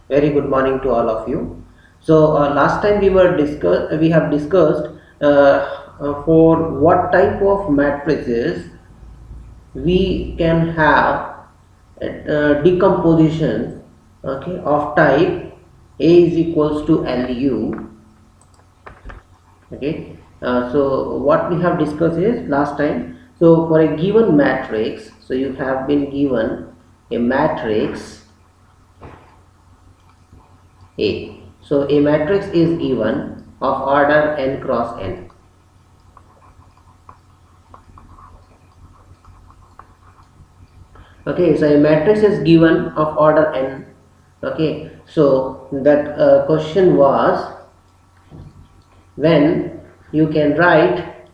Very good morning to all of you. So last time we have discussed for what type of matrices we can have decomposition, okay, of type A is equals to LU. Okay. So what we have discussed is last time. So for a given matrix, so you have been given a matrix A. So a matrix is given of order n cross n. Okay, so a matrix is given of order n. Okay, so that question was when you can write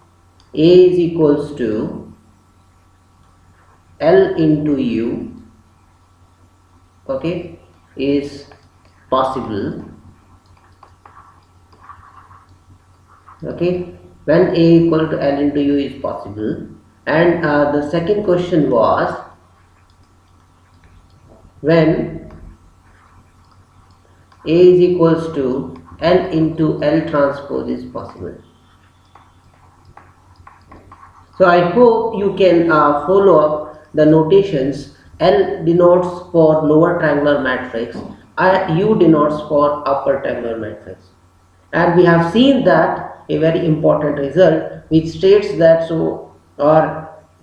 A is equals to L into U, okay, is possible. Okay, when A equal to L into U is possible. And the second question was when A is equals to L into L transpose is possible. So I hope you can follow up the notations. L denotes for lower triangular matrix, U denotes for upper triangular matrix. And we have seen that a very important result which states that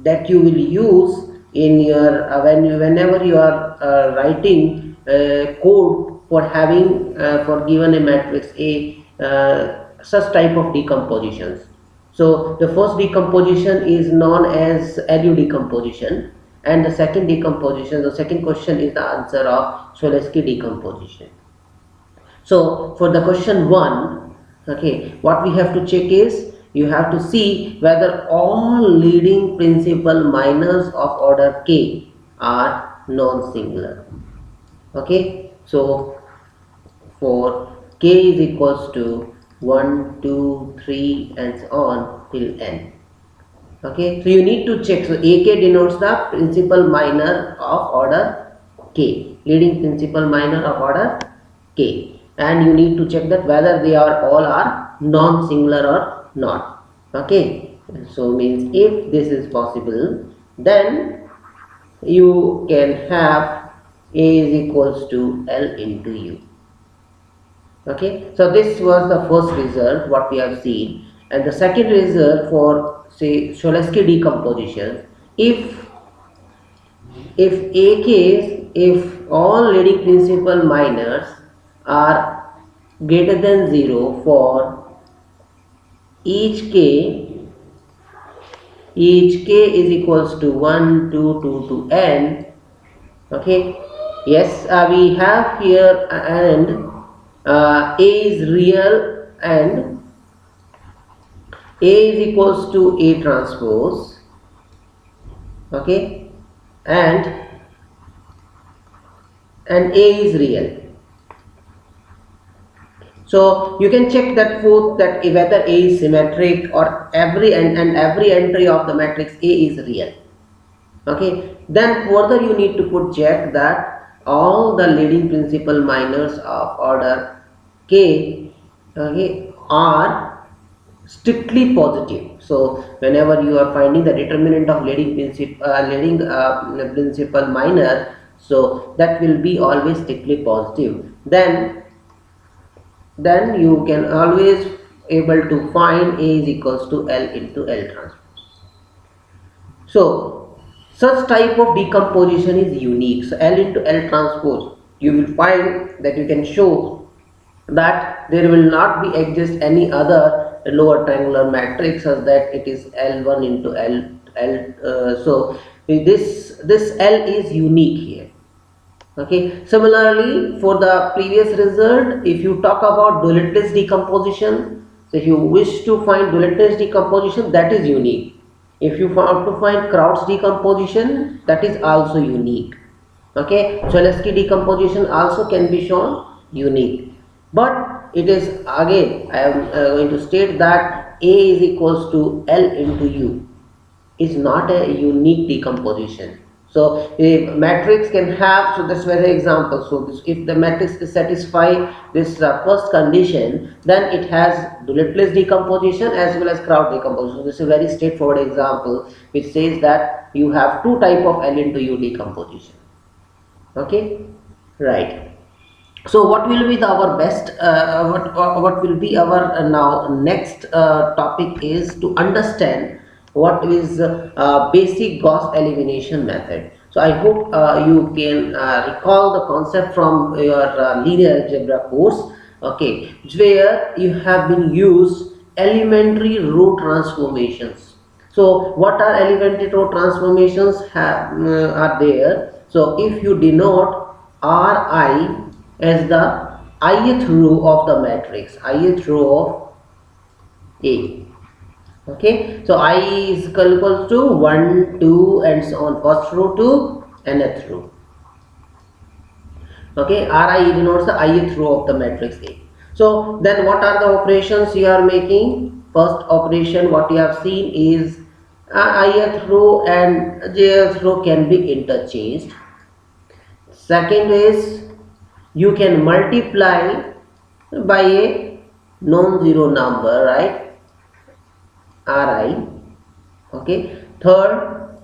that you will use in your whenever you are writing code for having for given a matrix A such type of decompositions. So the first decomposition is known as LU decomposition, and the second question is the answer of Cholesky decomposition. So for the question 1, okay, what we have to check is you have to see whether all leading principal minors of order k are non-singular. Okay, so for k is equals to 1, 2, 3 and so on till n. Okay, so you need to check. So AK denotes the principal minor of order k, leading principal minor of order k, and you need to check that whether they are all are non-singular or not. Okay, so means if this is possible, then you can have A is equals to L into U. Okay, so this was the first result what we have seen, and the second result for say Cholesky decomposition, if if all leading principal minors are greater than 0 for each k is equals to 1, 2, 2 to n. Okay, yes, we have here and A is real and A is equals to A transpose. Okay, and A is real. So you can check that whether A is symmetric or every entry of the matrix A is real. Okay, then further you need to check that all the leading principal minors of order k, okay, are strictly positive. So whenever you are finding the determinant of leading principal minor, so that will be always strictly positive. Then you can always able to find A is equals to L into L transpose. So such type of decomposition is unique. So L into L transpose, you will find that you can show that there will not be exist any other lower triangular matrix such that it is L1 into L. So this L is unique here. Okay, similarly for the previous result, if you talk about Dirichlet's decomposition, so if you wish to find Dirichlet's decomposition, that is unique. If you want to find Kraut's decomposition, that is also unique. Okay, Cholesky decomposition also can be shown unique, but it is again I am going to state that A is equals to L into U is not a unique decomposition. So a matrix can have, so this was an example. So this, if the matrix is satisfy this first condition, then it has Dirichlet's decomposition as well as crowd decomposition. So this is a very straightforward example which says that you have two type of L into U decomposition. Okay, right. So what will be our best, what will be our now next topic is to understand what is basic Gauss elimination method. So I hope you can recall the concept from your linear algebra course, okay, where you have been used elementary row transformations. So what are elementary row transformations are there? So if you denote Ri as the ith row of the matrix, ith row of A. Okay, so I is equal to 1, 2 and so on, first row to nth row. Okay, Ri denotes the ith row of the matrix A. So then what are the operations you are making? First operation what you have seen is ith row and jth row can be interchanged. Second is you can multiply by a non-zero number, right? Ri. Okay. Third,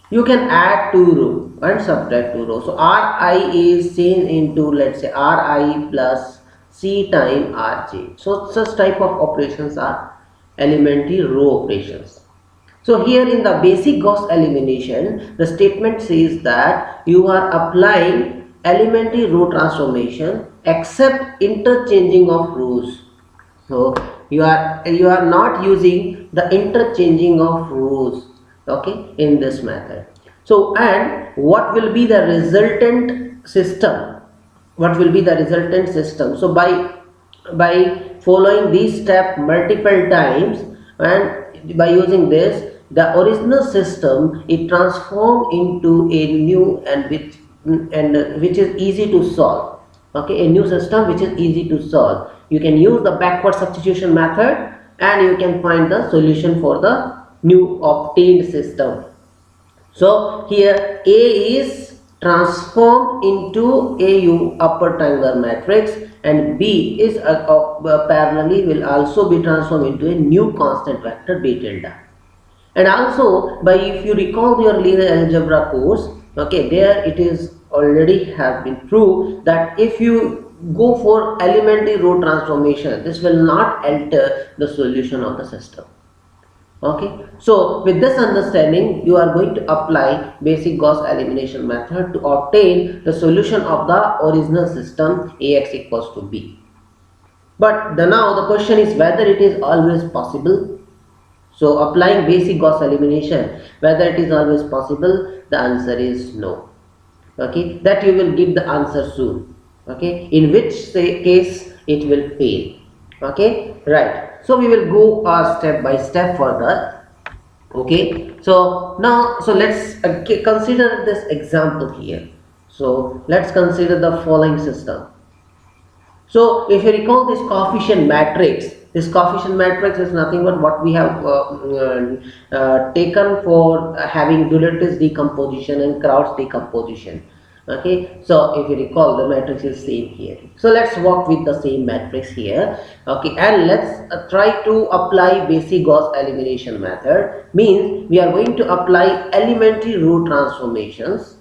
you can add two row and subtract two row. So Ri is seen into, let's say, Ri plus C time Rj. So such type of operations are elementary row operations. So here in the basic Gauss elimination, the statement says that you are applying elementary row transformation except interchanging of rows. So you are not using the interchanging of rows, okay, in this method. So and what will be the resultant system? What will be the resultant system? So by following this step multiple times and by using this, the original system it transformed into a new and which is easy to solve. Okay, a new system which is easy to solve. You can use the backward substitution method and you can find the solution for the new obtained system. So here A is transformed into AU upper triangular matrix and B is parallelly will also be transformed into a new constant vector B tilde. And also by, if you recall your linear algebra course, okay, there it is already have been proved that if you go for elementary row transformation, this will not alter the solution of the system. Okay, so with this understanding, you are going to apply basic Gauss elimination method to obtain the solution of the original system Ax equals to B. But now the question is whether it is always possible. So applying basic Gauss elimination, whether it is always possible, the answer is no. Okay, that you will give the answer soon. Okay, in which case it will fail. Okay, right. So we will go step by step further. Okay, so now let's consider this example here. So let's consider the following system. So if you recall this coefficient matrix is nothing but what we have taken for having Dirichlet's decomposition and Crowd's decomposition. Okay, so if you recall, the matrix is same here. So let's work with the same matrix here. Okay, and let's try to apply basic Gauss elimination method. Means we are going to apply elementary row transformations,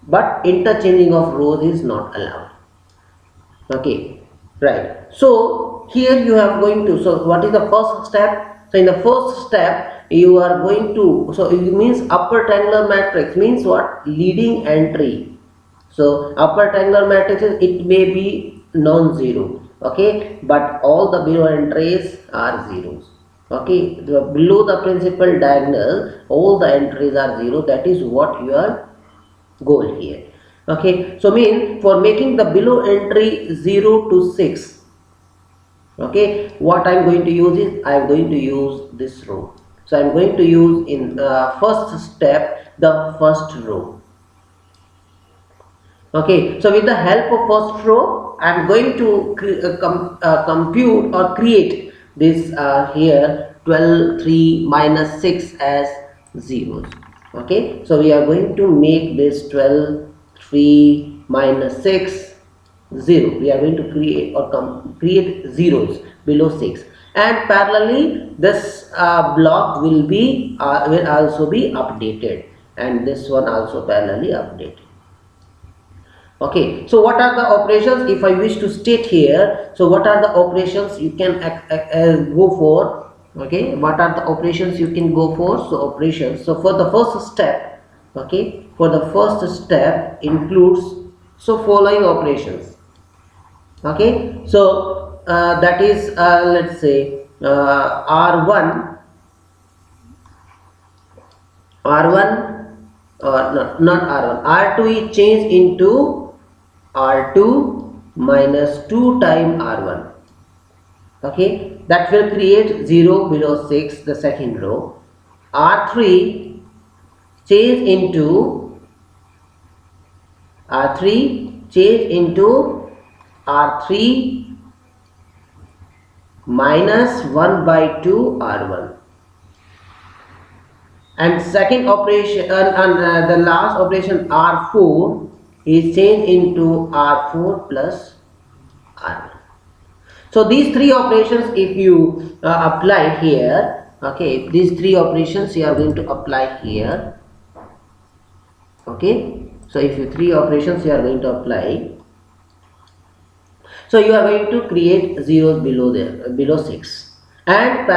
but interchanging of rows is not allowed. Okay, right. So here you are going to, so what is the first step? So in the first step you are going to, so it means upper triangular matrix means what? Leading entry. So upper triangular matrices, it may be non-zero, okay, but all the below entries are zeros. Okay, below the principal diagonal all the entries are zero. That is what your goal here. Okay, so mean for making the below entry 0 to 6, okay, what I am going to use is I am going to use this row. So I am going to use in first step the first row. Okay, so with the help of first row I am going to compute or create this here 12, 3 minus 6 as zeros. Okay, so we are going to make this 12, 3 minus 6, 0. We are going to create or create zeros below 6, and parallelly this block will also be updated, and this one also parallelly updated. Okay, so what are the operations if I wish to state here? So what are the operations you can go for? Okay, what are the operations you can go for? So operations, so for the first step, okay, for the first step includes so following operations. Okay, so that is let's say r1 or not r1, r2 is changed into r2 minus 2 time r1. Okay, that will create 0 below 6, the second row. r3 change into r3 minus 1 by 2 r1, and second operation and the last operation r4 is changed into r4 plus r1. So these three operations if you apply here, okay, these three operations you are going to apply here. Okay, so if you three operations you are going to apply, so you are going to create zeros below there, below 6, and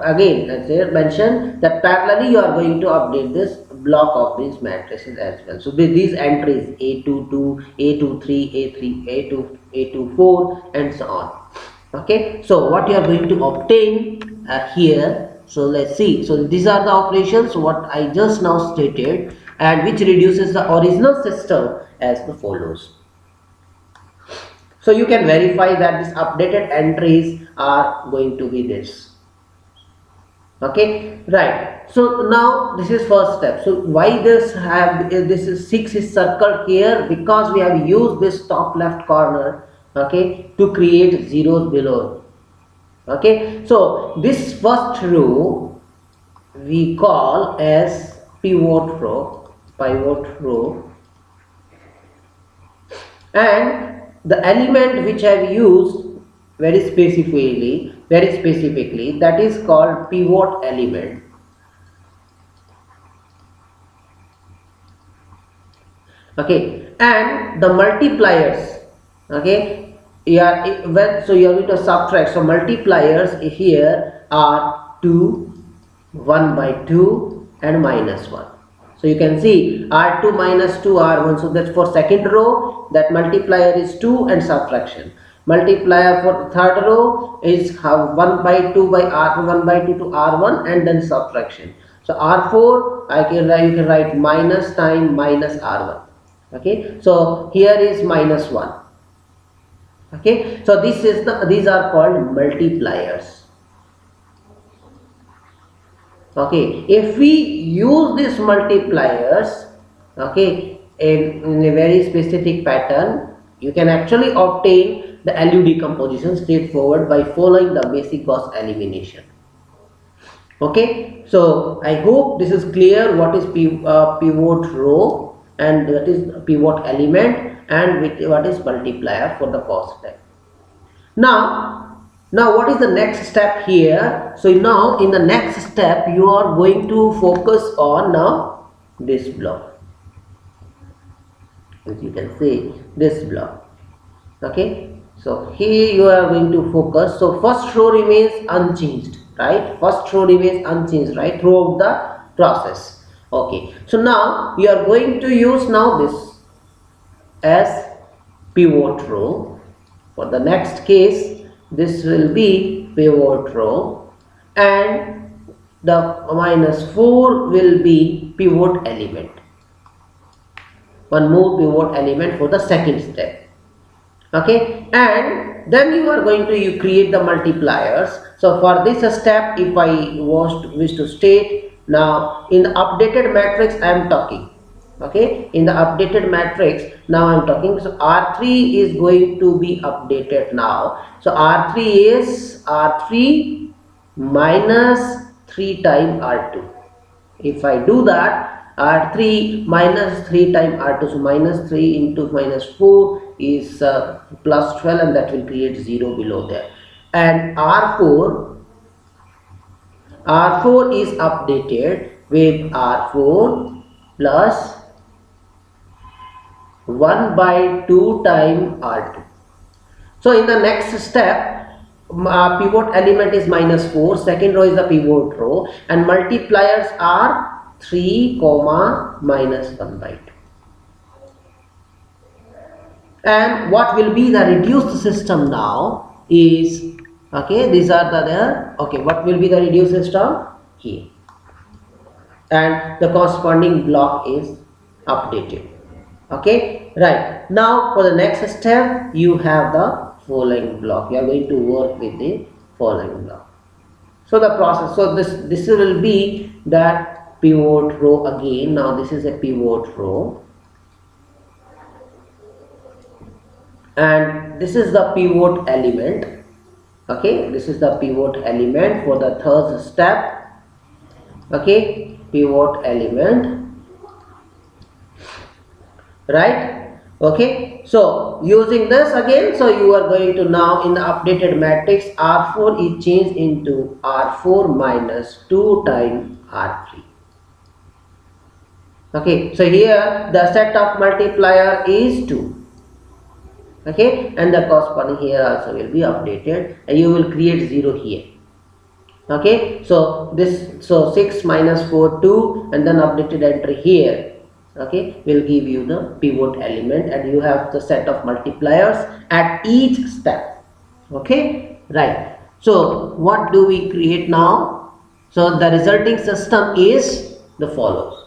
again as I mentioned that parallelly you are going to update this block of these matrices as well. So with these entries A22, A23, A3, A2, A24 and so on. Okay, so what you are going to obtain here, so let's see. So these are the operations what I just now stated, and which reduces the original system as follows. So you can verify that these updated entries are going to be this. Okay, right. So now this is first step. So why this is 6 is circled here? Because we have used this top left corner, okay, to create zeros below. Okay, so this first row we call as pivot row, and the element which I have used very specifically, that is called pivot element. Okay, and the multipliers, okay, so you are going to subtract. So multipliers here are 2, 1 by 2 and minus 1. So you can see r2 minus 2 r1. So that's for second row, that multiplier is 2 and subtraction. Multiplier for third row is 1 by 2 by r1, 1 by 2 to r1 and then subtraction. So r4 you can write minus time minus r1. Okay, so here is minus 1. Okay, so these are called multipliers. Okay, if we use these multipliers, okay, in a very specific pattern, you can actually obtain the LU decomposition straightforward by following the basic Gauss elimination. Okay, so I hope this is clear what is pivot row and that is pivot element and what is multiplier for the first step. Now what is the next step here? So now in the next step you are going to focus on now this block, as you can see, this block. Okay, so here you are going to focus. So first row remains unchanged, right? First row remains unchanged, right, throughout the process. Okay, so now you are going to use now this as pivot row. For the next case, this will be pivot row, and the minus 4 will be pivot element. One more pivot element for the second step. Okay, and then you are going to create the multipliers. So for this step, if I wish to state, now in the updated matrix I am talking. Okay, in the updated matrix now I am talking. So R3 is going to be updated now. So R3 is R3 minus 3 times R2. If I do that, R3 minus 3 times R2, so minus 3 into minus 4 is plus 12, and that will create 0 below there. And R4 is updated with R4 plus 1 by 2 times R2. So in the next step, pivot element is minus 4, second row is the pivot row, and multipliers are 3 comma minus 1 by 2. And what will be the reduced system now is, okay, these are the there, okay, what will be the reduced system here, and the corresponding block is updated. Okay, right. Now for the next step, you have the following block. You are going to work with the following block. So the process, so this will be that pivot row again. Now this is a pivot row, and this is the pivot element. Okay, this is the pivot element for the third step. Okay, pivot element, right? Okay, so using this again, so you are going to now in the updated matrix, R4 is changed into R4 minus 2 times R3. Okay, so here the set of multiplier is 2. Okay, and the corresponding here also will be updated, and you will create 0 here. Okay, so this, so 6 minus 4 2, and then updated entry here, okay, will give you the pivot element, and you have the set of multipliers at each step. Okay, right. So what do we create now? So the resulting system is the follows.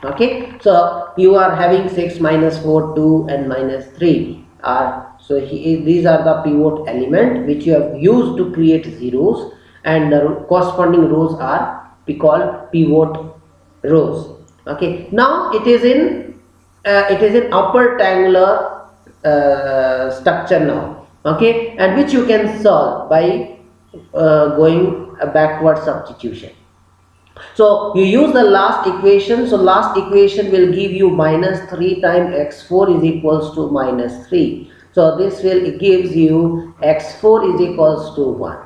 Okay, so you are having 6 minus 4 2 and minus 3 are, so these are the pivot element which you have used to create zeros, and the corresponding rows are we call pivot rows. Okay, now it is in upper triangular structure now. Okay, and which you can solve by going a backward substitution. So you use the last equation. So last equation will give you minus 3 times x4 is equals to minus 3. So this will gives you x4 is equals to 1.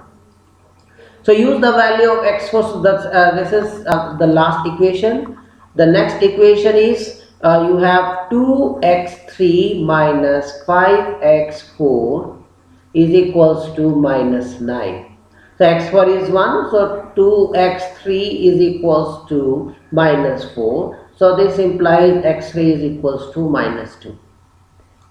So use the value of x4. So that's this is the last equation. The next equation is you have 2x3 minus 5x4 is equals to minus 9. So x4 is 1, so 2x3 is equals to minus 4. So this implies x3 is equals to minus 2.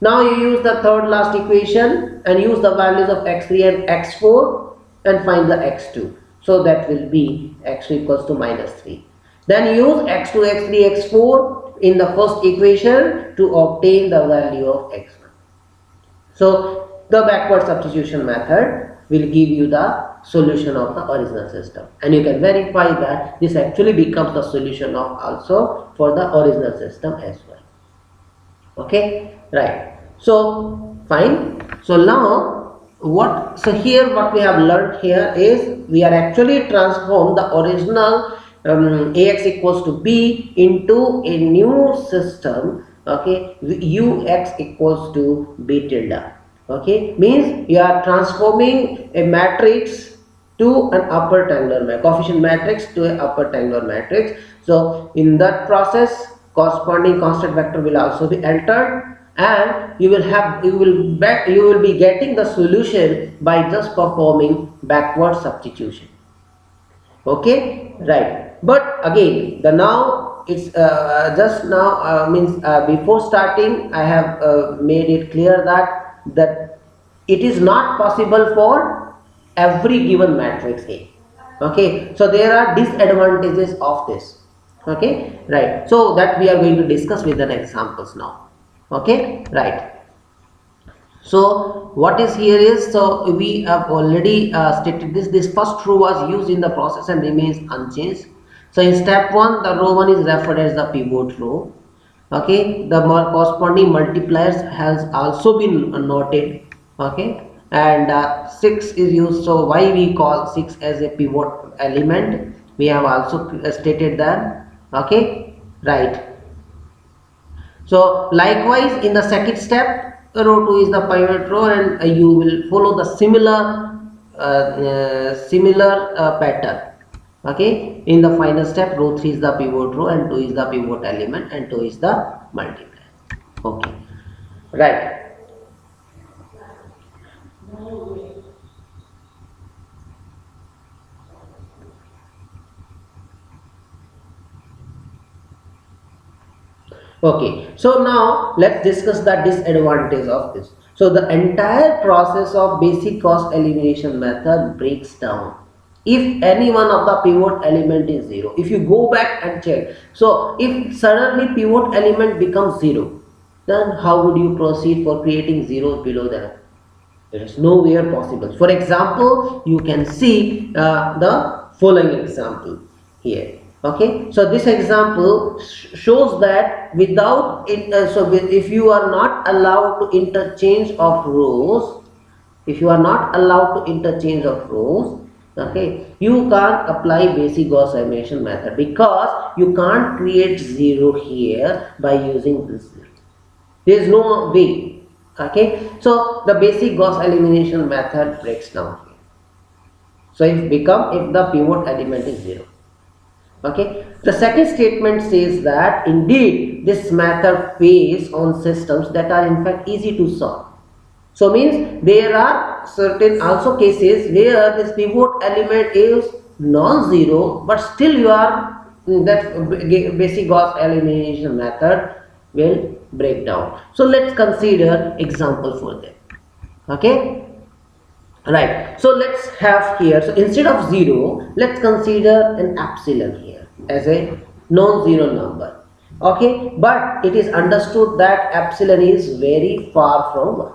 Now you use the third last equation and use the values of x3 and x4 and find the x2. So that will be x2 equals to minus 3. Then use x2, x3, x4 in the first equation to obtain the value of x1. So the backward substitution method will give you the solution of the original system, and you can verify that this actually becomes the solution of also for the original system as well. Okay, right. So fine. So now so here what we have learned here is we are actually transform the original ax equals to b into a new system. Okay, ux equals to b tilde. Okay, means you are transforming a matrix to an upper triangular coefficient matrix to an upper triangular matrix. So in that process, corresponding constant vector will also be altered, and you will be getting the solution by just performing backward substitution. Okay, right. But again, the now it's just now means before starting I have made it clear that it is not possible for every given matrix A. Okay, so there are disadvantages of this. Okay, right. So that we are going to discuss with the examples now. Okay, right. So what is here is, so we have already stated this first row was used in the process and remains unchanged. So in step 1, the row 1 is referred as the pivot row. Okay, the corresponding multipliers has also been noted. Okay, and 6 is used. So why we call 6 as a pivot element, we have also stated that. Okay, right? So likewise in the second step, row 2 is the pivot row, and you will follow the similar pattern. Okay, in the final step, row 3 is the pivot row and 2 is the pivot element and 2 is the multiplier. Okay, right. Okay, so now let's discuss the disadvantage of this. So the entire process of basic cost elimination method breaks down if any one of the pivot element is 0. If you go back and check, so if suddenly pivot element becomes 0, then how would you proceed for creating zeros below them? It is nowhere possible. For example, you can see the following example here. Okay, so this example shows that without it, if you are not allowed to interchange of rows, if you are not allowed to interchange of rows, okay, you can't apply basic Gauss elimination method because you can't create zero here by using this zero. There is no way. Okay, so the basic Gauss elimination method breaks down here. So if the pivot element is 0. Okay, the second statement says that indeed this method fails on systems that are in fact easy to solve. So means there are certain also cases where this pivot element is non-zero, but still you are that basic Gauss elimination method will break down. So let's consider example for that. Okay, right. So let's have here, so instead of 0, let's consider an epsilon here as a non-zero number. Okay, but it is understood that epsilon is very far from 1.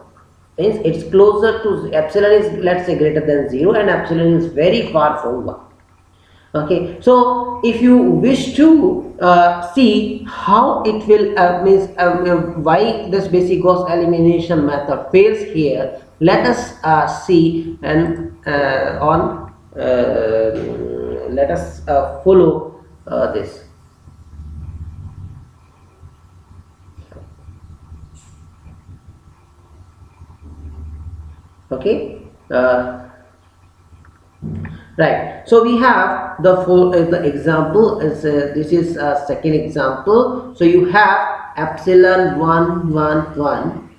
Means it's closer to epsilon is, let's say, greater than 0, and epsilon is very far from 1. Okay, so if you wish to see how it will why this basic Gauss elimination method fails here, let us see and let us follow this. Okay, right. So we have the example is this is a second example. So you have epsilon 1 1 1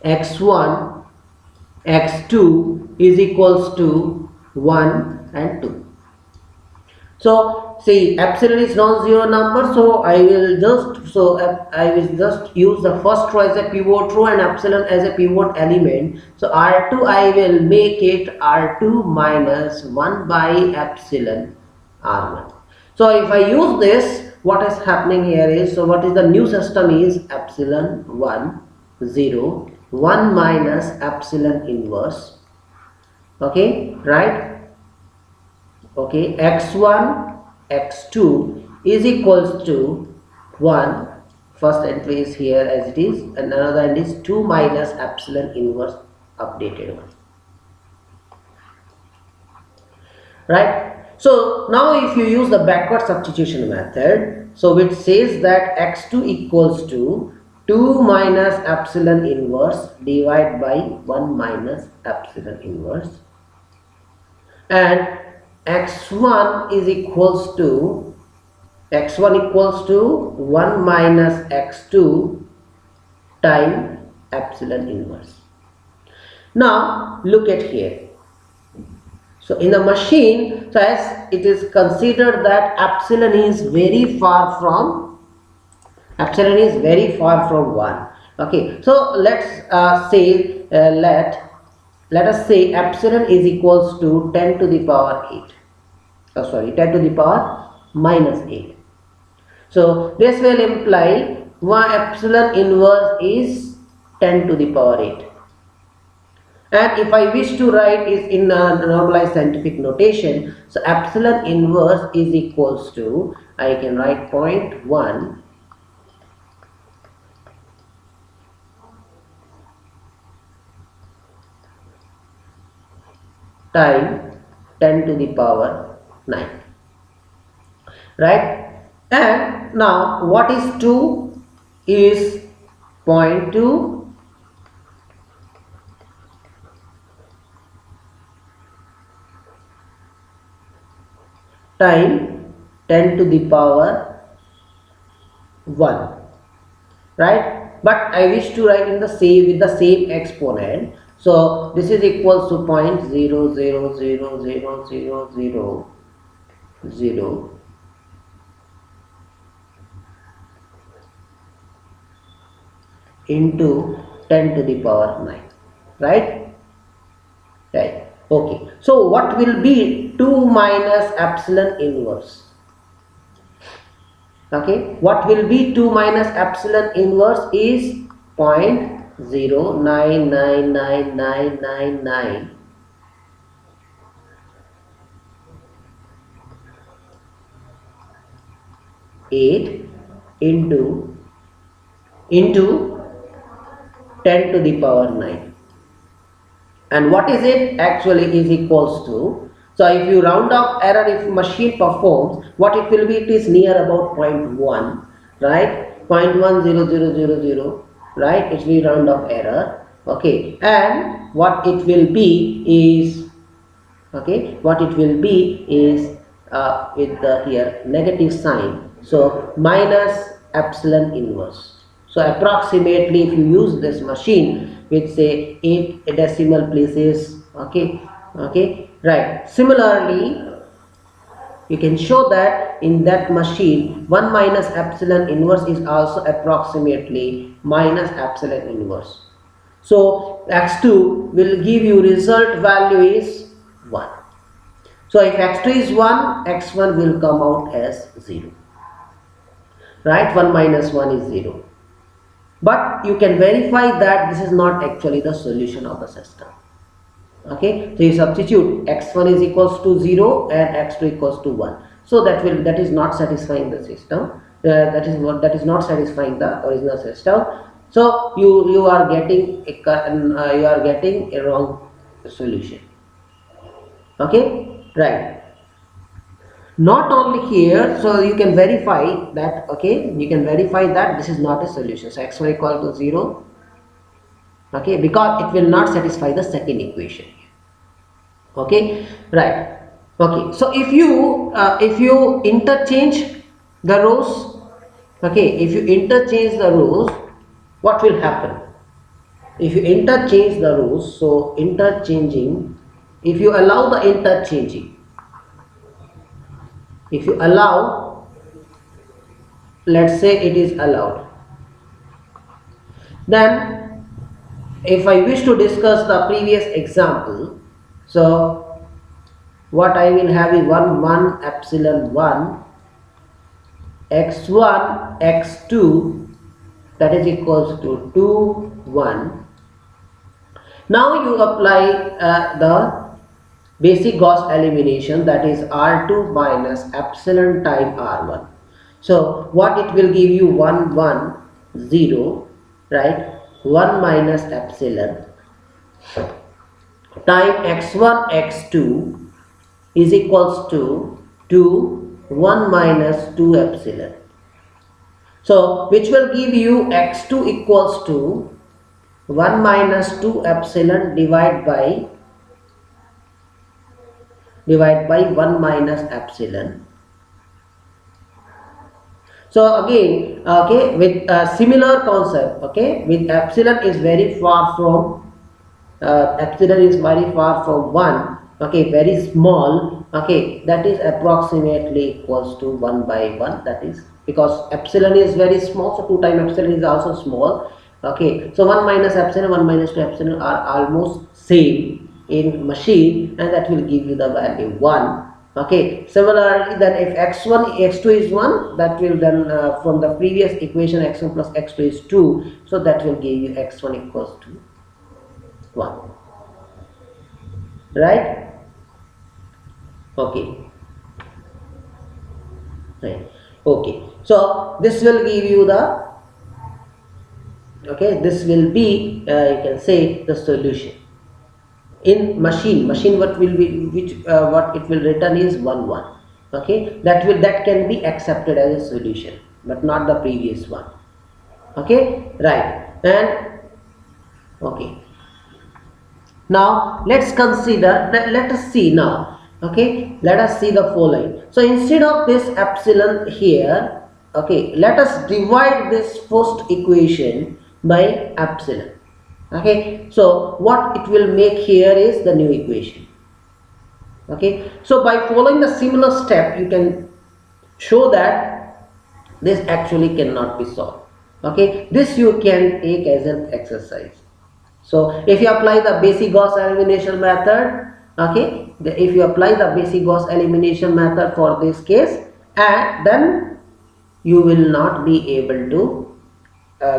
x1 x2 is equals to 1 and 2. So see, epsilon is non-zero number, so I will just use the first row as a pivot row and epsilon as a pivot element. So R2 I will make it R2 minus 1 by epsilon R1. So if I use this, what is happening here is, so what is the new system is epsilon 1 0 1 minus epsilon inverse. Okay, right? Okay, x1 x2 is equals to 1, first entry is here as it is, and another end is 2 minus epsilon inverse updated one, right? So now if you use the backward substitution method, so which says that x2 equals to 2 minus epsilon inverse divided by 1 minus epsilon inverse, and x1 is equals to 1 minus x2 times epsilon inverse. Now look at here. So in the machine, so as it is considered that epsilon is very far from 1. Okay, so let's say let us say epsilon is equals to 10 to the power 8. 10 to the power minus 8. So this will imply 1 epsilon inverse is 10 to the power 8. And if I wish to write is in a normalized scientific notation, so epsilon inverse is equals to, I can write 0.1 times 10 to the power 9, right? And now what is 2 is 0.2 time 10 to the power 1, right? But I wish to write in the same with the same exponent. So this is equals to 0.000000 into 10 to the power 9, right? Right. Okay. So what will be 2 minus epsilon inverse? Okay. What will be 2 minus epsilon inverse is 0.09999998 into 10 to the power 9. And what is it? Actually is equals to, so if you round off error, if machine performs, what it will be? It is near about 0.1, right? 0.10000, right? It will round off error. Okay, and what it will be is, okay, what it will be is with the here negative sign, so minus epsilon inverse. So approximately, if you use this machine with say 8 decimal places, okay, right. Similarly, you can show that in that machine 1 minus epsilon inverse is also approximately minus epsilon inverse. So x2 will give you result value is 1. So if x2 is 1, x1 will come out as 0, right? 1 minus 1 is 0. But you can verify that this is not actually the solution of the system. Okay, so you substitute x1 is equals to 0 and x2 equals to 1. So that is not satisfying the system. That is not satisfying the original system. So you are getting a wrong solution. Okay, right. Not only here, so you can verify that, okay, you can verify that this is not a solution. So x1 equal to 0, okay, because it will not satisfy the second equation. Okay, right. Okay, so if you interchange the rows, okay, if you interchange the rows, what will happen? If you interchange the rows, so interchanging, if you allow the interchanging, if you allow, let's say it is allowed, then if I wish to discuss the previous example, so what I will have is 1 epsilon 1 x1 x2, that is equals to 2 1. Now you apply the basic Gauss elimination, that is R2 minus epsilon time R1. So what it will give you? 1 1 0, right? 1 minus epsilon time x1 x2 is equals to 2 1 minus 2 epsilon. So which will give you x2 equals to 1 minus 2 epsilon divided by 1 minus epsilon. So again, okay, with a similar concept, okay, with epsilon is very far from 1, okay, very small, okay, that is approximately equals to 1 by 1, that is because epsilon is very small, so 2 times epsilon is also small, okay. So 1 minus epsilon, 1 minus 2 epsilon are almost same in machine, and that will give you the value 1. Okay, similarly, then if x1 x2 is 1, that will then from the previous equation x1 plus x2 is 2, so that will give you x1 equals to 1, right? Okay, right. Okay, so this will give you the, okay, this will be you can say the solution. In machine what will be, what it will return is 1 1, okay, that can be accepted as a solution. but not the previous one. Okay, right. And okay, now let's consider, let us see now. Okay, let us see the following. So instead of this epsilon here, okay, let us divide this first equation by epsilon. Okay, so what it will make here is the new equation. Okay, so by following the similar step, you can show that this actually cannot be solved. Okay, this you can take as an exercise. So if you apply the basic Gauss elimination method, okay, if you apply the basic Gauss elimination method for this case, and then you will not be able to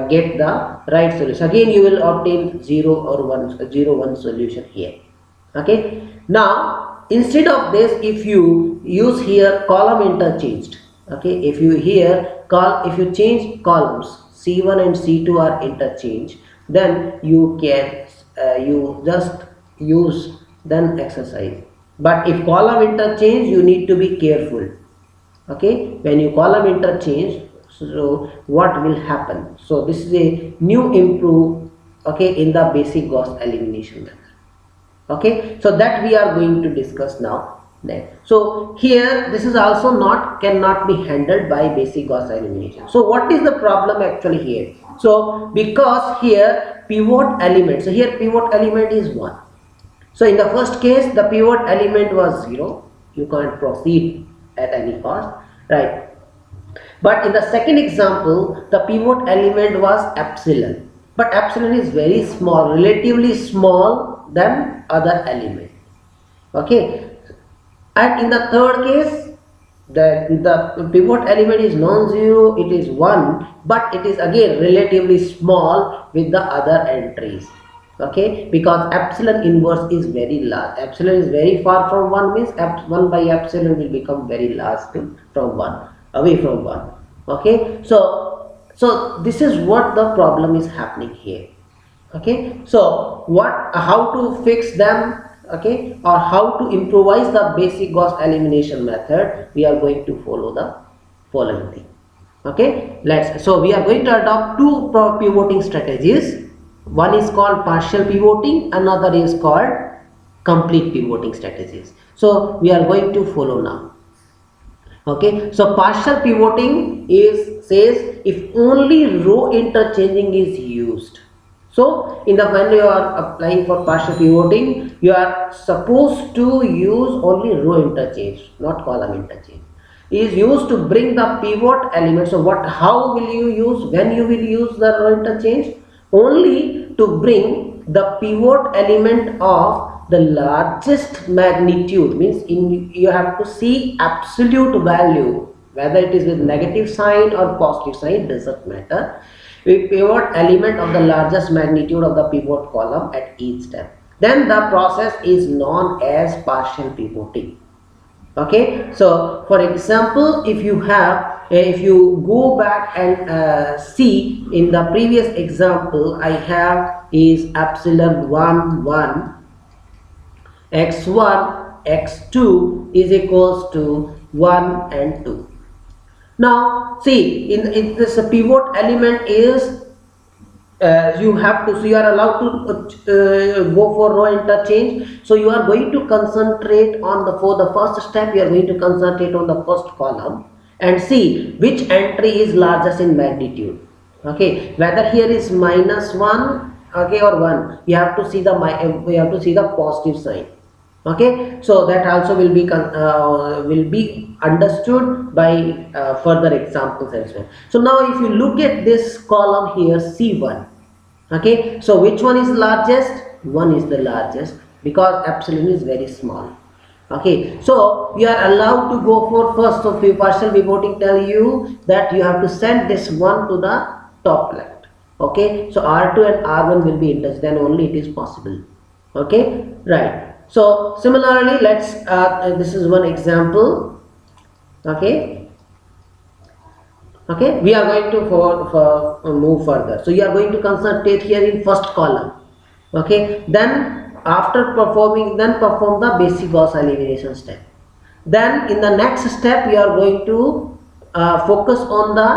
get the right solution. Again, you will obtain 0 or 1, 0, 1 solution here. Okay, now instead of this, if you use here column interchanged, okay, if you here if you change columns, C1 and C2 are interchanged, then you can you just use then exercise. But if column interchange, you need to be careful. Okay, when you column interchange, so what will happen? So this is a new improve, okay, in the basic Gauss elimination method. Okay, so that we are going to discuss now. So here this is also cannot be handled by basic Gauss elimination. So what is the problem actually here? So because here pivot element, so here pivot element is 1. So in the first case the pivot element was 0, you can't proceed at any cost, right? But in the second example, the pivot element was epsilon, but epsilon is very small, relatively small than other element. Okay, and in the third case, the pivot element is non-zero, it is 1, but it is again relatively small with the other entries. Okay, because epsilon inverse is very large. Epsilon is very far from 1 means 1 by epsilon will become very large from 1, away from 1. Okay, so this is what the problem is happening here. Okay, so how to fix them, okay, or how to improvise the basic Gauss elimination method, we are going to follow the following thing. Okay, so we are going to adopt two pivoting strategies. One is called partial pivoting, another is called complete pivoting strategies. So we are going to follow now. Okay, so partial pivoting says if only row interchanging is used. So when you are applying for partial pivoting, you are supposed to use only row interchange, not column interchange. It is used to bring the pivot element. So how will you use, when you will use the row interchange? Only to bring the pivot element of the largest magnitude, means you have to see absolute value, whether it is with negative sign or positive sign, doesn't matter. We pivot element of the largest magnitude of the pivot column at each step. Then the process is known as partial pivoting. Okay, so for example, if you go back and see in the previous example, I have is epsilon 1 1 x1 x2 is equals to 1 and 2. Now see, in this pivot element is you are allowed to go for row interchange. So you are going to concentrate on for the first step, you are going to concentrate on the first column and see which entry is largest in magnitude. Okay, whether here is -1, okay, or 1, you have to see the positive sign. Okay, so that also will be understood by further examples as well. So now if you look at this column here, C1, okay, so which one is largest? 1 is the largest because epsilon is very small. Okay, so we are allowed to go for first. So partial pivoting tell you that you have to send this 1 to the top left. Okay, so R2 and R1 will be integer, then only it is possible. Okay, right. So similarly, this is one example. Okay, we are going to move further. So you are going to concentrate here in first column. Okay, then after perform the basic Gauss elimination step. Then in the next step, you are going to focus on the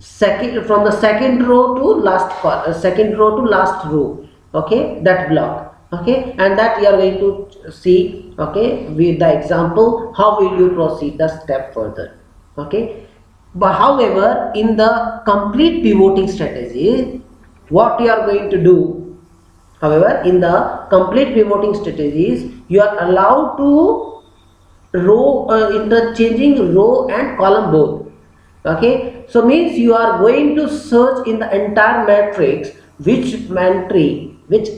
from the second row to second row to last row, okay, that block, okay, and that we are going to see, okay, with the example how will you proceed the step further, okay. But however, in the complete pivoting strategy, what you are going to do, however, in the complete pivoting strategies, you are allowed to row interchanging row and column both, okay. So means you are going to search in the entire matrix which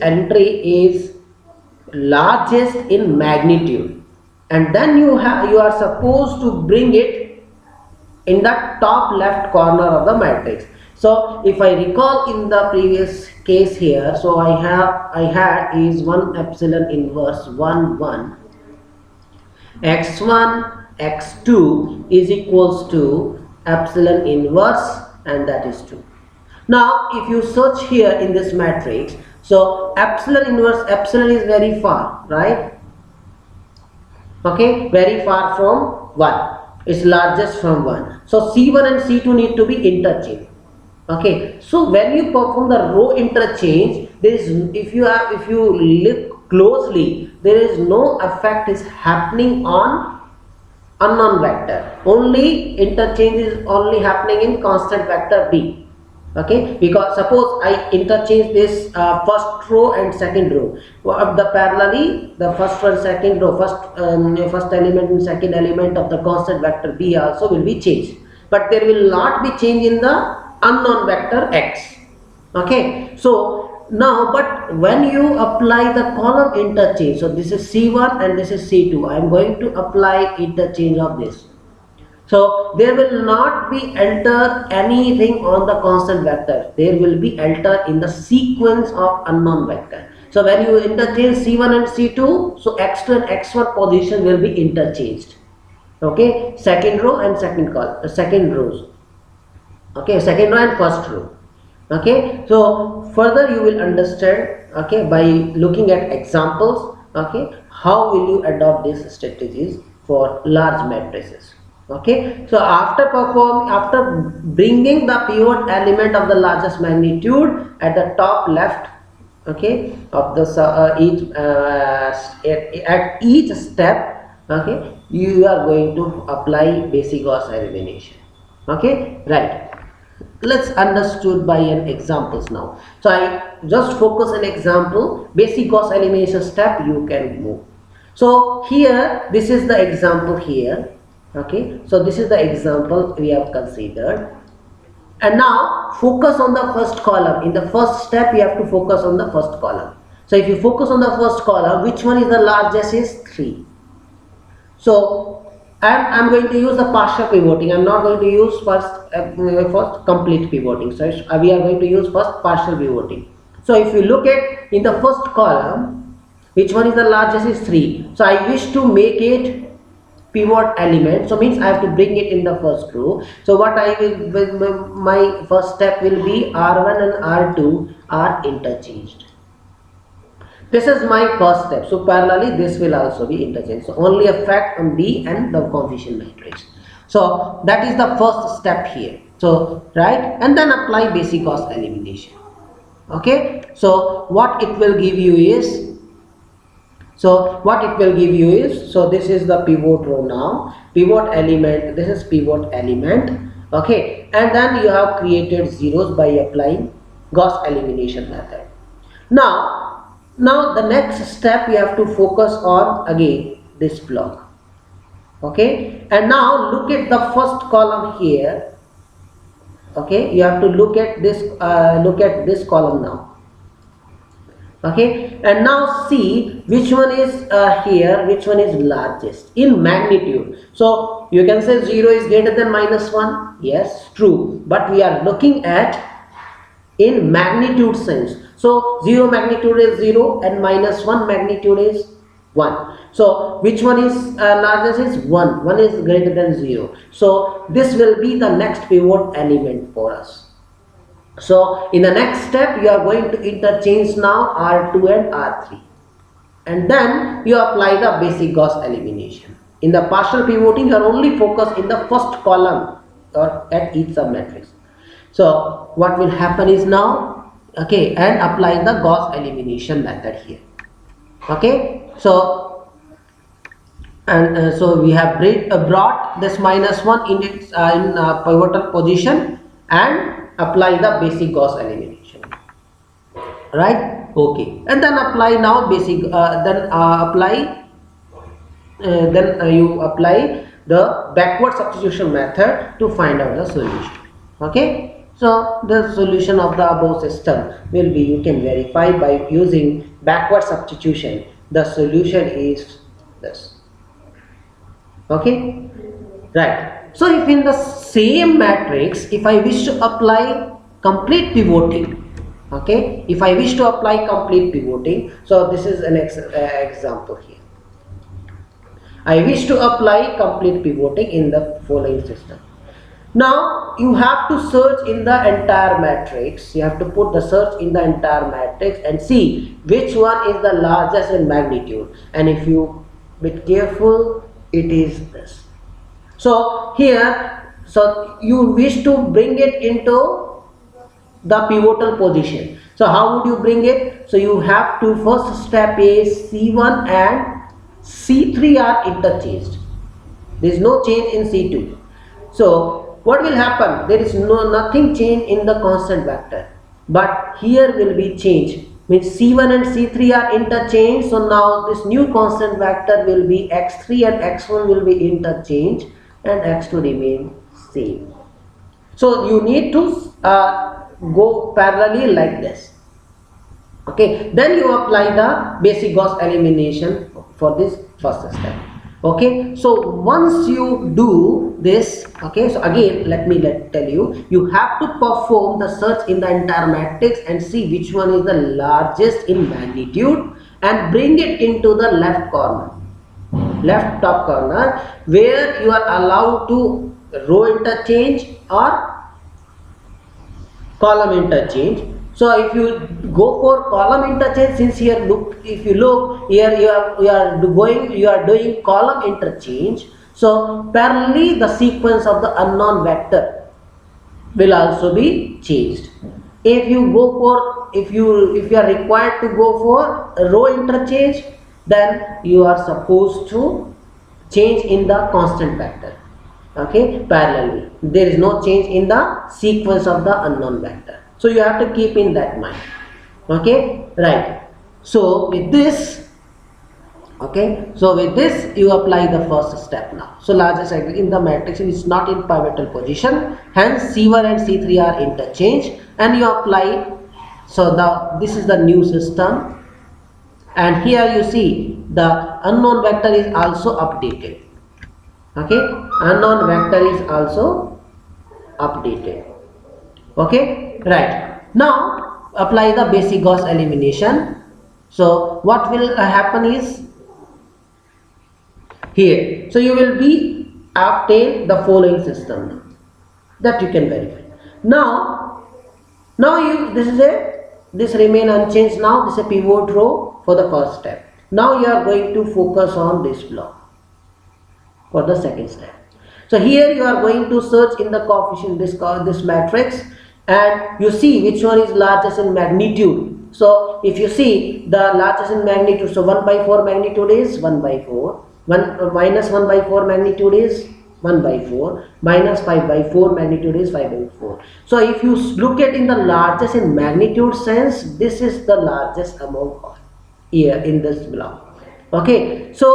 entry is largest in magnitude, and then you are supposed to bring it in the top left corner of the matrix. So if I recall in the previous case here, so I had is 1 epsilon inverse 1 1 x1 x2 is equals to epsilon inverse, and that is 2. Now if you search here in this matrix, so epsilon inverse, epsilon is very far, right, okay, very far from 1, it's largest from 1, so c1 and c2 need to be interchanged, okay. So when you perform the row interchange, there is, if you look closely, there is no effect is happening on unknown vector, only interchange is only happening in constant vector b, okay. Because suppose I interchange this first row and second row, the parallelly the first and second row, first element and second element of the constant vector b also will be changed, but there will not be change in the unknown vector x, okay. So now, but when you apply the column interchange, so this is c1 and this is c2, I am going to apply interchange of this. So there will not be enter anything on the constant vector, there will be enter in the sequence of unknown vector. So when you interchange c1 and c2, so x2 and x1 position will be interchanged, okay, second row and second rows, okay, second row and first row, okay. So further you will understand, okay, by looking at examples, okay, how will you adopt these strategies for large matrices, okay. So after bringing the pivot element of the largest magnitude at the top left, okay, of the at each step, okay, you are going to apply basic Gauss elimination, okay, right. Let's understood by an examples now. So I just focus an example, basic Gauss elimination step, you can move. So here this is the example here, okay. So this is the example we have considered, and now focus on the first column. In the first step you have to focus on the first column. So if you focus on the first column, which one is the largest is 3. So I'm going to use the partial pivoting, I'm not going to use first complete pivoting, so we are going to use first partial pivoting. So if you look at in the first column, which one is the largest is 3, so I wish to make it pivot element, so means I have to bring it in the first row. So what I will, my first step will be r1 and r2 are interchanged. This is my first step. So parallelly this will also be interchanged. So only effect on B and the coefficient matrix. So that is the first step here. So right, and then apply basic Gauss elimination. Okay. So what it will give you is, so this is the pivot row now, pivot element, this is pivot element, okay, and then you have created zeros by applying Gauss elimination method. Now the next step you have to focus on again this block, okay, and now look at the first column here, okay, you have to look at this column now, okay, and now see which one is here, which one is largest in magnitude. So you can say 0 is greater than -1, yes, true, but we are looking at in magnitude sense. So 0 magnitude is 0 and -1 magnitude is 1. So which one is largest is 1. 1 is greater than 0. So this will be the next pivot element for us. So in the next step you are going to interchange now R2 and R3, and then you apply the basic Gauss elimination. In the partial pivoting you are only focused in the first column or at each submatrix. So what will happen is now, okay, and apply the Gauss elimination method here. Okay, so and so we have brought this -1 in its pivotal position and apply the basic Gauss elimination, right? Okay, and then apply now basic you apply the backward substitution method to find out the solution. Okay, so the solution of the above system will be, you can verify by using backward substitution. The solution is this. Okay, right. So if in the same matrix, if I wish to apply complete pivoting, okay, if I wish to apply complete pivoting, so this is an example here. I wish to apply complete pivoting in the following system. Now you have to search in the entire matrix. You have to put the search in the entire matrix and see which one is the largest in magnitude. And if you bit careful, it is this. So here, so you wish to bring it into the pivotal position. So how would you bring it? So you have to, first step is C1 and C3 are interchanged. There is no change in C2. So what will happen? There is nothing change in the constant vector, but here will be change. Means C1 and C3 are interchanged. So now this new constant vector will be x3 and x1 will be interchanged and x2 remain same. So you need to go parallelly like this. Okay, then you apply the basic Gauss elimination for this first step. Okay, so once you do this, okay, so again let me tell you, you have to perform the search in the entire matrix and see which one is the largest in magnitude and bring it into the left corner, left top corner, where you are allowed to row interchange or column interchange. So if you go for column interchange, since here look, if you look here, you are doing column interchange. So parallelly the sequence of the unknown vector will also be changed. If you go for, if you are required to go for a row interchange, then you are supposed to change in the constant vector. Okay, parallelly. There is no change in the sequence of the unknown vector. So you have to keep in that mind. Okay, right. So with this, okay, so with this you apply the first step now. So largest in the matrix is not in pivotal position, hence C1 and C3 are interchanged, and you apply. So this is the new system, and here you see the unknown vector is also updated. Okay, unknown vector is also updated. Okay, right. Now apply the basic Gauss elimination. So what will happen is here, so you will be obtain the following system that you can verify. Now this remain unchanged. Now this is a pivot row for the first step. Now you are going to focus on this block for the second step. So here you are going to search in the coefficient this matrix, and you see which one is largest in magnitude. So if you see the largest in magnitude, so 1 by 4 magnitude is 1 by 4, minus 1 by 4 magnitude is 1 by 4, minus 5 by 4 magnitude is 5 by 4. So if you look at in the largest in magnitude sense, this is the largest among all here in this block. Okay, so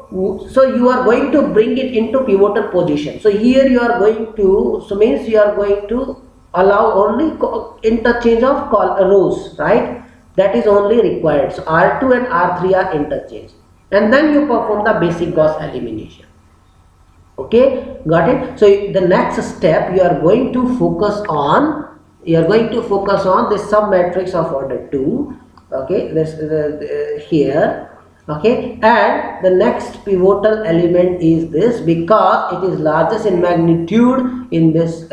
you are going to bring it into pivotal position. So here you are going to, so means you are going to allow only interchange of rows, right? That is only required. So R2 and R3 are interchanged, and then you perform the basic Gauss elimination. Okay, got it? So the next step you are going to focus on, this sub matrix of order 2. Okay, this here. Okay, and the next pivotal element is this, because it is largest in magnitude in this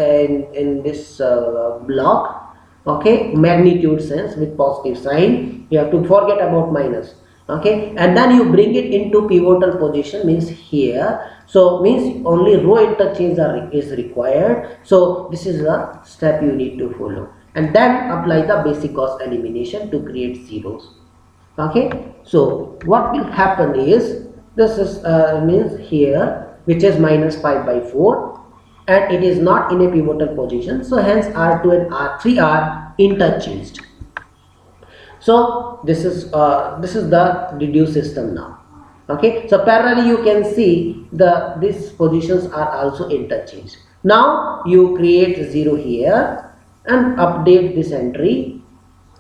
block. Okay, magnitude sense with positive sign. You have to forget about minus. Okay, and then you bring it into pivotal position, means here, so means only row interchange is required. So this is the step you need to follow, and then apply the basic Gauss elimination to create zeros. Okay, so what will happen is, this is means here, which is minus 5 by 4, and it is not in a pivotal position, so hence R2 and R3 are interchanged. So this is the reduced system now. Okay, so parallelly you can see these positions are also interchanged. Now you create 0 here and update this entry.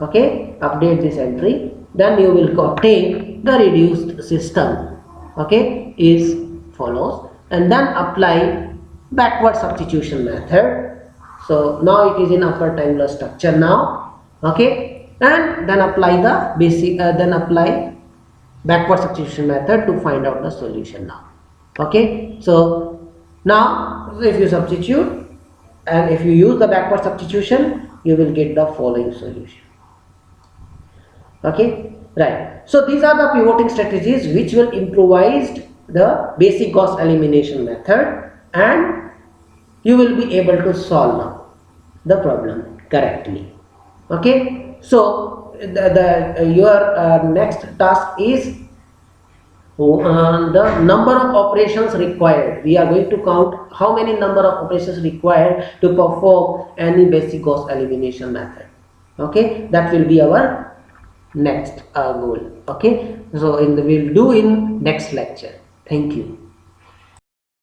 Okay, update this entry, then you will obtain the reduced system. Okay, is follows, and then apply backward substitution method. So now it is in upper triangular structure now. Okay, and then apply the basic then apply backward substitution method to find out the solution now. Okay, so now if you substitute and if you use the backward substitution, you will get the following solution. Okay, right. So these are the pivoting strategies which will improvise the basic Gauss elimination method, and you will be able to solve now the problem correctly. Okay, so your next task is the number of operations required. We are going to count how many number of operations required to perform any basic Gauss elimination method. Okay, that will be our next goal. Okay, so we'll do in next lecture. Thank you.